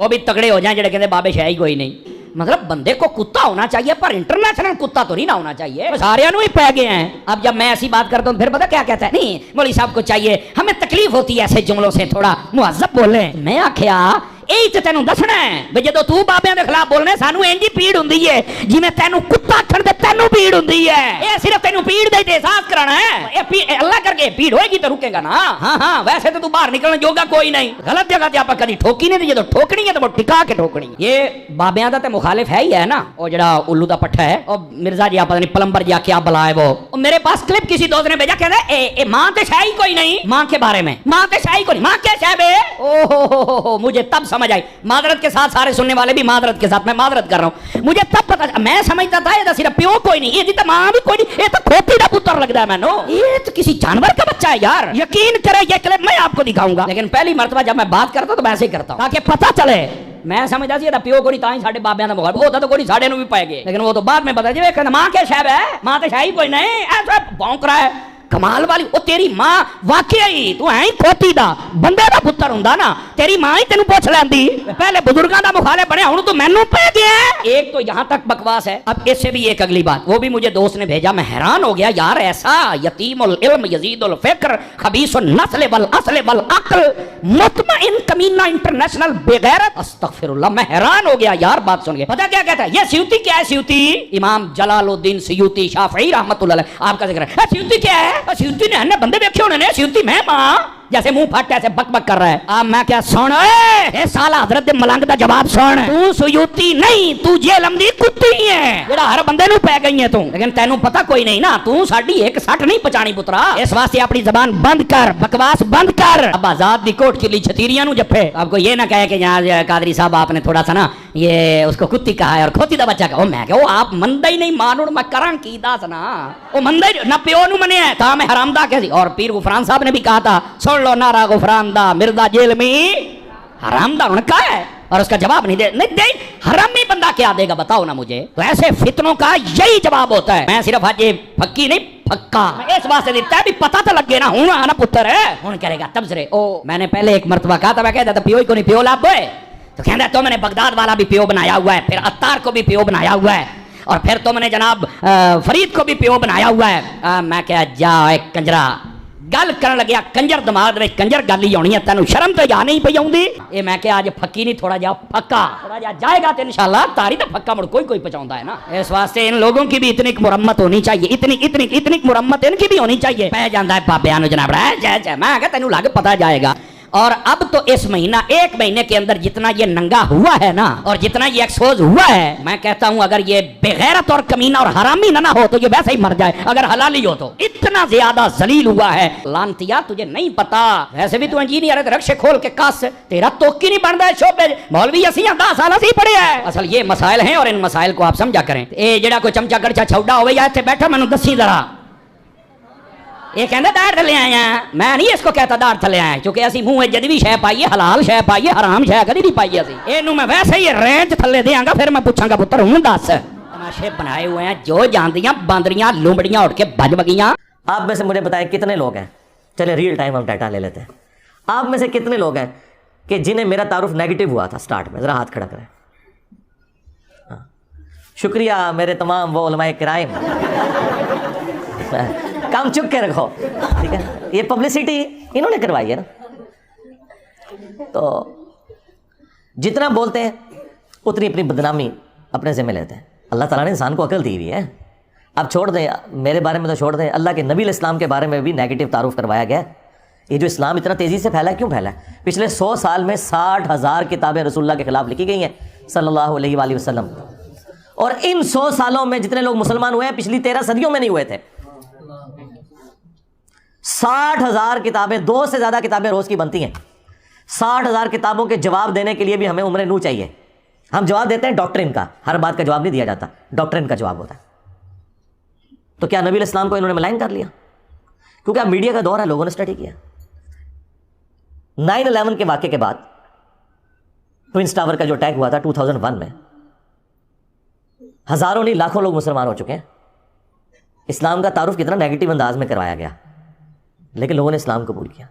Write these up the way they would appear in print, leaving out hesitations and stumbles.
وہ بھی تگڑے ہو جائیں جڑے کہتے بابے شاہ ہی کوئی نہیں. مطلب بندے کو کتا ہونا چاہیے پر انٹرنیشنل کتا تو نہیں نہ ہونا چاہیے. سارے ہی پہ گئے ہیں. اب جب میں ایسی بات کرتا ہوں پھر پتا کیا کہتا ہے, نہیں مولوی صاحب کو چاہیے, ہمیں تکلیف ہوتی ہے ایسے جملوں سے, تھوڑا مہذب بولیں. میں آخیا یہی تو تینوں دسنا ہے بھی جدو تو بابیاں دے خلاف بولنے سانو انجی پیڑ ہوندی ہے جی میں تینوں کتا آکھن تے تینوں پیڑ ہوندی ہے. یہ صرف تینوں پیڑ دے احساس کرانا ہے. اللہ کر کے پیڑ ہوئے گی تو رکے گا نا. ہاں ویسے تو باہر نکلنے جوگا کوئی نہیں. غلط جگہ تے آپ کدی ٹھوکی نہیں, جدو ٹھوکنی ہے تو وہ ٹکا کے ٹھوکنی. یہ بابیاں دا تے مخالف ہے ہی ہے نا, وہ جڑا الو دا پٹھا ہے اور مرزا جی پتہ نہیں پلمبر جی کیا بلا ہے وہ میرے پاس کلپ کسی دوست نے بھیجا, کہتا ہے ماں تے شاہی کوئی نہیں. ماں کے بارے میں ماں تے شاہی کوئی نہیں. ماں کیا شاہ بے, او مجھے تب سمجھ آئی. معذرت کے ساتھ سارے سننے والے بھی معذرت کے ساتھ, میں معذرت کر رہا ہوں. مجھے تب پتا, میں سمجھتا تھا یہ صرف پیو کوئی نہیں, یہ تو ماں بھی کوئی نہیں, یہ تو کھوتی دا پتر لگتا ہے. میں نو یہ تو کسی جانور کا بچہ ہے یار. یقین کرے یہ کلپ میں آپ کو دکھاؤں گا, لیکن پہلی مرتبہ جب میں بات کرتا ہوں تو میں ایسے ہی کرتا ہوں تاکہ پتہ چلے. میں سمجھتا سی یہ پیو کوئی تاں ہی ساڈے بابیاں دا مخالف ہوتا تو کوئی ساڈے نو بھی پائے گے, لیکن وہ تو بعد میں پتا جی ماں کیا شاہ ہے, ماں تو شاہی کوئی نہیں. ایسا بھونک رہا ہے کمال والی. وہ تیری ماں واقعی تو ہے کھوتی دا بندے دا پتر ہوندا نا, تیری ماں ہی تینوں پوچھ لیندی. پہلے بزرگاں دا مخالف بنے, ہن تو مینوں پہ گیا. ایک تو یہاں تک بکواس ہے. اب اس سے بھی ایک اگلی بات, وہ بھی مجھے دوست نے بھیجا, میں حیران ہو گیا یار. ایسا یتیم العلم یزید الفکر خبیث النسل والاصل والعقل مطمئن کمینہ انٹرنیشنل بغیرت, استغفر اللہ. میں حیران ہو گیا یار بات سن کے. پتہ کیا کہتا ہے یہ سیوطی کیا ہے؟ سیوطی امام جلال الدین سیوطی شافعی رحمۃ اللہ علیہ, آپ کا ذکر ہے. سیوطی کیا ہے؟ سیوطی نے بندے دیکھے ہونے نے, سیوطی میں ماں جیسے منہ پھٹ ایسے بک بک کر رہا ہے. اب میں کیا سن اے سالہ حضرت دے ملنگ دا جواب سن. تو سیوطی نہیں, تو جہلم دی کتی ہے جڑا ہر بندے نو پے گئی ہے تو, لیکن تینوں پتہ کوئی نہیں نا. تو ساڈی ایک سٹ نہیں پچانی پترا. اس واسطے اپنی زبان بند کر, بکواس بند کر. اب آزاد دی کوٹ کے لیے چھتیریاں نو جپے. آپ کو یہ نہ کہے کہ یہاں قادری صاحب آپ نے تھوڑا سا نا یہ اس کو کتی کہا ہے اور کھوتی دا بچہ کہا. میں کہ وہ آپ مندہ ہی نہیں مانو, میں کران کی داس نا. وہ مندہ ہی نہ پیو نو منیا ہے تا میں حرام دا کہہ. اور پیر غفران صاحب نے بھی کہا تھا سن لو نعرہ غفران دا مرزا جیل میں حرام دا. انہوں نے کہا ہے اور اس کا جواب نہیں دے. حرامی بندہ کیا دے گا بتاؤ نا مجھے. تو ایسے فتنوں کا یہی جواب ہوتا ہے. میں صرف آج یہ پھکی نہیں پھکا اس واسطے دیتا ہے بھی پتہ تو لگے نا. ہوں نا پتر ہے ہوں کرے گا تبصرے. او میں نے پہلے ایک مرتبہ کہا تھا, میں کہتا تھا پیو ہی کو نہیں پیو لاب ہوئے, تو کہتا ہے تو میں نے بغداد والا بھی پیو بنایا ہوا ہے, پھر عطار کو بھی پیو بنایا ہوا ہے, اور پھر تو میں نے جناب فرید کو بھی پیو بنایا ہوا ہے. میں کہا جا ایک کنجرا گل کرن لگیا, کنجر دماغ میں کنجر گل ہی ہونی ہے, تینوں شرم تو یا نہیں پئی آؤندی. یہ میں کہ آج پھکی نہیں تھوڑا جا پھکا, تھوڑا جا جائے گا تو انشاءاللہ تاری تو پھکا مڑ کوئی پہنچاوندا ہے نا. اس واسطے ان لوگوں کی بھی اتنی مرمت ہونی چاہیے, اتنی مرمت ان کی بھی ہونی چاہیے. پہ جاندا ہے بابیاں نو جناب جے میں کہ تینوں لگ پتہ جائے گا. اور اب تو اس مہینہ ایک مہینے کے اندر جتنا یہ ننگا ہوا ہے نا اور جتنا یہ ایکسپوز ہوا ہے, میں کہتا ہوں اگر یہ بغیرت اور کمینہ اور حرامی نہ ہو تو یہ ویسے ہی مر جائے. اگر حلالی ہو تو اتنا زیادہ ذلیل ہوا ہے. لانتیا تجھے نہیں پتا, ویسے بھی تو انجینئر ہے, رکشے کھول کے کس تیرا توکی نہیں بنتا ہے شعبے. مولوی اسی 10 سال سے پڑھے ہیں. اصل یہ مسائل ہیں اور ان مسائل کو آپ سمجھا کریں. اے جڑا کوئی چمچا گڑچا چھوڑا ہوئے یا ایتھے بیٹھا مینوں دسی ذرا, یہ کہندا دار تھلے آئے ہیں. میں نہیں اس کو کہتا دار تھلے آئے, کیونکہ اسی منہ جد بھی شے پائیے, حلال شے پائیے, حرام شے کدی نہیں پائیے. اسی اینوں میں ویسے ہی رینج تھلے دیاں گا, پھر میں پوچھاں گا پتر ہوں دس. تماشے بنائے ہوئے ہیں جو جاندیاں باندریاں لومڑیاں اٹھ کے بج بگیاں. آپ میں سے مجھے بتائیں کتنے لوگ ہیں, چلے ریئل ٹائم ہم ڈیٹا لے لیتے ہیں, آپ میں سے کتنے لوگ ہیں کہ جنہیں میرا تعارف نیگیٹو ہوا تھا سٹارٹ میں؟ ذرا ہاتھ کھڑا کریں. شکریہ میرے تمام وہ علماء کرام, کام چک کے رکھو ٹھیک ہے. یہ پبلسٹی انہوں نے کروائی ہے نا, تو جتنا بولتے ہیں اتنی اپنی بدنامی اپنے ذمہ لیتے ہیں. اللہ تعالیٰ نے انسان کو عقل دی ہوئی ہے. اب چھوڑ دیں میرے بارے میں, تو چھوڑ دیں اللہ کے نبی علیہ السلام کے بارے میں بھی نیگیٹو تعارف کروایا گیا. یہ جو اسلام اتنا تیزی سے پھیلا ہے, کیوں پھیلا ہے؟ پچھلے 100 سال میں 60,000 کتابیں رسول اللہ کے خلاف لکھی گئی ہیں صلی اللہ علیہ وآلہ وسلم, اور ان 100 سالوں میں جتنے لوگ مسلمان ہوئے ہیں پچھلی 13 صدیوں میں نہیں ہوئے تھے. 60,000 کتابیں, 2 سے زیادہ کتابیں روز کی بنتی ہیں. 60,000 کتابوں کے جواب دینے کے لیے بھی ہمیں عمر نو چاہیے. ہم جواب دیتے ہیں ڈاکٹرن کا, ہر بات کا جواب نہیں دیا جاتا, ڈاکٹرن کا جواب ہوتا ہے. تو کیا نبی علیہ السلام کو انہوں نے ملائن کر لیا؟ کیونکہ اب میڈیا کا دور ہے, لوگوں نے اسٹڈی کیا. 9/11 کے واقعے کے بعد ٹوئنس ٹاور کا جو اٹیک ہوا تھا 2001 میں, ہزاروں نہیں لاکھوں لوگ مسلمان ہو چکے ہیں. اسلام کا تعارف کتنا نیگیٹو انداز میں کروایا گیا, لیکن لوگوں نے اسلام قبول کیا.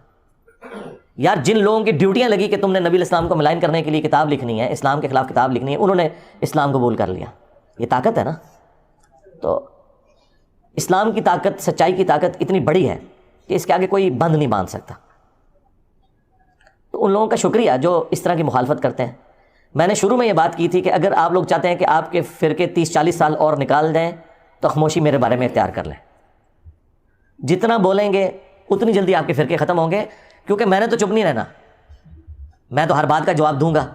یار جن لوگوں کی ڈیوٹیاں لگی کہ تم نے نبی الاسلام کو ملائن کرنے کے لیے کتاب لکھنی ہے، اسلام کے خلاف کتاب لکھنی ہے، انہوں نے اسلام قبول کر لیا. یہ طاقت ہے نا. تو اسلام کی طاقت، سچائی کی طاقت اتنی بڑی ہے کہ اس کے آگے کوئی بند نہیں باندھ سکتا. تو ان لوگوں کا شکریہ جو اس طرح کی مخالفت کرتے ہیں. میں نے شروع میں یہ بات کی تھی کہ اگر آپ لوگ چاہتے ہیں کہ آپ کے فرقے 30-40 سال اور نکال دیں تو خاموشی میرے بارے میں اختیار کر لیں. جتنا بولیں گے اتنی جلدی آپ کے فرقے ختم ہوں گے، کیونکہ میں نے تو چپ نہیں رہنا. میں تو ہر بات کا جواب دوں گا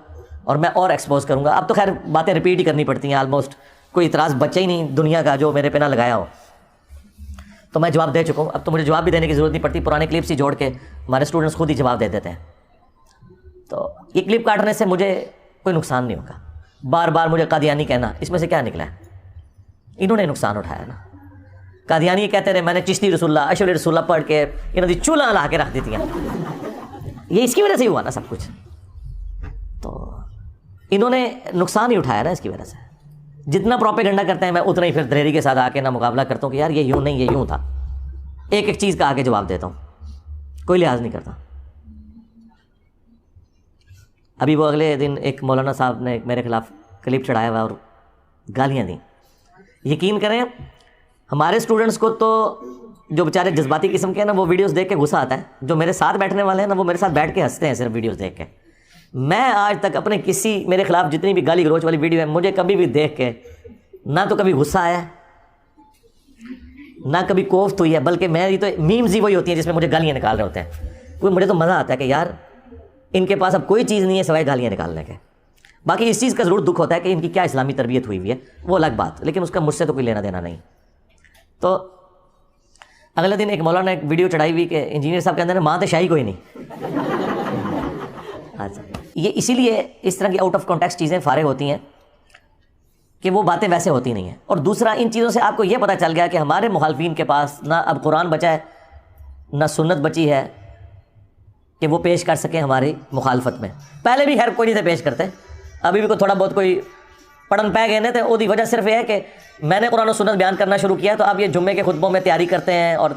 اور میں اور ایکسپوز کروں گا. اب تو خیر باتیں ریپیٹ ہی کرنی پڑتی ہیں آلموسٹ، کوئی اعتراض بچا ہی نہیں دنیا کا جو میرے پہ نہ لگایا ہو. تو میں جواب دے چکا ہوں، اب تو مجھے جواب بھی دینے کی ضرورت نہیں پڑتی. پرانے کلپس ہی جوڑ کے ہمارے اسٹوڈنٹس خود ہی جواب دے دیتے ہیں. تو یہ کلپ کاٹنے سے مجھے کوئی نقصان نہیں ہوگا. بار بار مجھے قادیانی کہنا، اس میں سے کیا نکلا ہے؟ انہوں نے نقصان اٹھایا نا. قادیانی یہ کہتے رہے میں نے چشتی رسول اللہ، اشعری رسول اللہ پڑھ کے انہوں نے چولہا لا کے رکھ دیتی ہیں. یہ اس کی وجہ سے ہی ہوا نا سب کچھ. تو انہوں نے نقصان ہی اٹھایا نا اس کی وجہ سے. جتنا پروپیگنڈا کرتے ہیں میں اتنا ہی پھر دلیری کے ساتھ آ کے نہ مقابلہ کرتا ہوں کہ یار یہ یوں نہیں، یہ یوں تھا. ایک ایک چیز کا آگے جواب دیتا ہوں، کوئی لحاظ نہیں کرتا. ابھی وہ اگلے دن ایک مولانا صاحب نے میرے خلاف کلپ چڑھایا ہوا اور گالیاں دیں. یقین کریں ہمارے اسٹوڈنٹس کو تو جو بیچارے جذباتی قسم کے ہیں نا، وہ ویڈیوز دیکھ کے غصہ آتا ہے. جو میرے ساتھ بیٹھنے والے ہیں نا، وہ میرے ساتھ بیٹھ کے ہنستے ہیں صرف ویڈیوز دیکھ کے. میں آج تک اپنے کسی میرے خلاف جتنی بھی گالی گلوچ والی ویڈیو ہے، مجھے کبھی بھی دیکھ کے نہ تو کبھی غصہ آیا نہ کبھی کوفت ہوئی ہے، بلکہ میری تو میمز ہی وہی ہوتی ہیں جس میں مجھے گالیاں نکال رہے ہوتے ہیں. کوئی مجھے تو مزہ آتا ہے کہ یار ان کے پاس اب کوئی چیز نہیں ہے سوائے گالیاں نکالنے کے. باقی اس چیز کا ضرور دکھ ہوتا ہے کہ ان کی کیا اسلامی تربیت ہوئی ہوئی ہے، وہ الگ بات، لیکن اس کا مجھ سے تو کوئی لینا دینا نہیں. تو اگلے دن ایک مولانا نے ایک ویڈیو چڑھائی ہوئی کہ انجینئر صاحب کہتے ہیں ماں تو شاہی کوئی نہیں. اچھا، یہ اسی لیے اس طرح کی آؤٹ آف کانٹیکسٹ چیزیں فارغ ہوتی ہیں کہ وہ باتیں ویسے ہوتی نہیں ہیں. اور دوسرا ان چیزوں سے آپ کو یہ پتہ چل گیا کہ ہمارے مخالفین کے پاس نہ اب قرآن بچا ہے نہ سنت بچی ہے کہ وہ پیش کر سکیں ہماری مخالفت میں. پہلے بھی خیر کوئی نہیں تھے پیش کرتے، ابھی بھی کوئی تھوڑا بہت کوئی پڑھن پہ گئے تھے. وہ وجہ صرف یہ ہے کہ میں نے قرآن و سنت بیان کرنا شروع کیا، تو آپ یہ جمعے کے خطبوں میں تیاری کرتے ہیں اور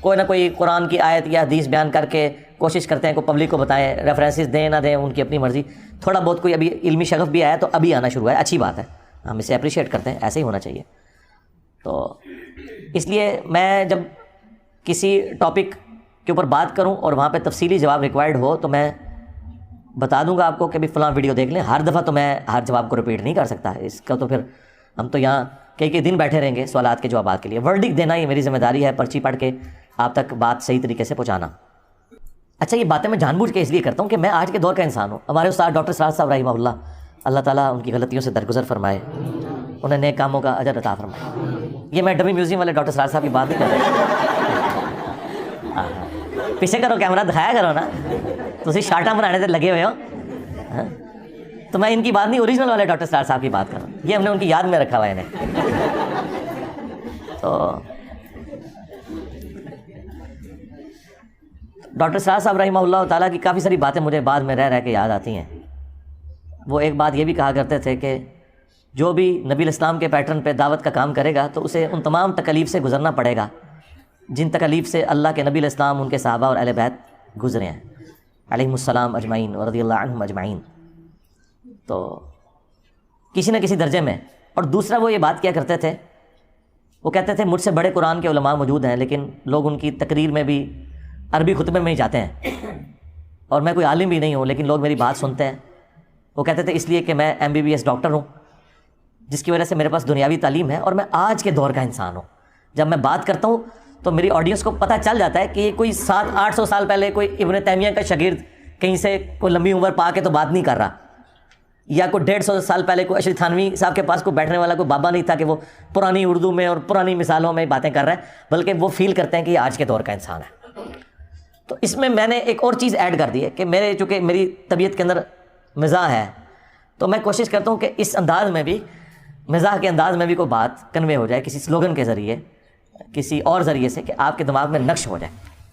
کوئی نہ کوئی قرآن کی آیت یا حدیث بیان کر کے کوشش کرتے ہیں کہ پبلک کو بتائیں. ریفرنسز دیں نہ دیں ان کی اپنی مرضی. تھوڑا بہت کوئی ابھی علمی شغف بھی آیا تو ابھی آنا شروع ہے، اچھی بات ہے، ہم اسے اپریشیٹ کرتے ہیں، ایسے ہی ہونا چاہیے. تو اس لیے میں جب کسی ٹاپک کے اوپر بات کروں اور وہاں پہ تفصیلی جواب ریکوائرڈ ہو تو میں بتا دوں گا آپ کو کہ بھی فلاں ویڈیو دیکھ لیں. ہر دفعہ تو میں ہر جواب کو رپیٹ نہیں کر سکتا، اس کا تو پھر ہم تو یہاں کئی دن بیٹھے رہیں گے سوالات کے جوابات کے لیے. ورڈک دینا یہ میری ذمہ داری ہے، پرچی پڑھ کے آپ تک بات صحیح طریقے سے پہنچانا. اچھا، یہ باتیں میں جان بوجھ کے اس لیے کرتا ہوں کہ میں آج کے دور کا انسان ہوں. ہمارے استاد ڈاکٹر سراج صاحب رحمہ اللہ، اللہ تعالیٰ ان کی غلطیوں سے درگزر فرمائے، انہیں نیک کاموں کا اجر عطا فرمائے. یہ میں ڈمی میوزیم والے ڈاکٹر سراج صاحب کی بات نہیں کر رہا. پیچھے کرو کیمرہ دکھایا کرو نا، تسی شارٹاں بنانے سے لگے ہوئے ہو. تو میں ان کی بات نہیں، اوریجنل والے ڈاکٹر سراج صاحب کی بات کر رہا ہوں. یہ ہم نے ان کی یاد میں رکھا ہوا ہے انہیں. تو ڈاکٹر سراج صاحب رحمہ اللہ تعالیٰ کی کافی ساری باتیں مجھے بعد میں رہ کے یاد آتی ہیں. وہ ایک بات یہ بھی کہا کرتے تھے کہ جو بھی نبی الاسلام کے پیٹرن پہ دعوت کا کام کرے گا تو اسے ان تمام تکالیف سے گزرنا پڑے گا جن تکالیف سے اللہ کے نبی الاسلام، ان کے صحابہ اور اہل بیت گزرے ہیں علیہم السلام اجمعین و رضی اللہ عنہم اجمعین. تو کسی نہ کسی درجے میں. اور دوسرا وہ یہ بات کیا کرتے تھے، وہ کہتے تھے مجھ سے بڑے قرآن کے علماء موجود ہیں لیکن لوگ ان کی تقریر میں بھی عربی خطبے میں ہی جاتے ہیں، اور میں کوئی عالم بھی نہیں ہوں لیکن لوگ میری بات سنتے ہیں. وہ کہتے تھے اس لیے کہ میں MBBS ڈاکٹر ہوں، جس کی وجہ سے میرے پاس دنیاوی تعلیم ہے اور میں آج کے دور کا انسان ہوں. جب میں بات کرتا ہوں تو میری آڈینس کو پتہ چل جاتا ہے کہ یہ کوئی 700-800 سال پہلے کوئی ابن تیمیہ کا شاگرد کہیں سے کوئی لمبی عمر پا کے تو بات نہیں کر رہا، یا کوئی 150 سال پہلے کوئی اشرف تھانوی صاحب کے پاس کوئی بیٹھنے والا کوئی بابا نہیں تھا کہ وہ پرانی اردو میں اور پرانی مثالوں میں باتیں کر رہا ہے، بلکہ وہ فیل کرتے ہیں کہ یہ آج کے دور کا انسان ہے. تو اس میں نے ایک اور چیز ایڈ کر دی ہے کہ چونکہ میری طبیعت کے اندر مزاح ہے، تو میں کوشش کرتا ہوں کہ اس انداز میں بھی، مزاح کے انداز میں بھی کوئی بات کنوے ہو جائے کسی سلوگن کے ذریعے، کسی اور ذریعے سے، کہ آپ کے دماغ میں نقش ہو جائے.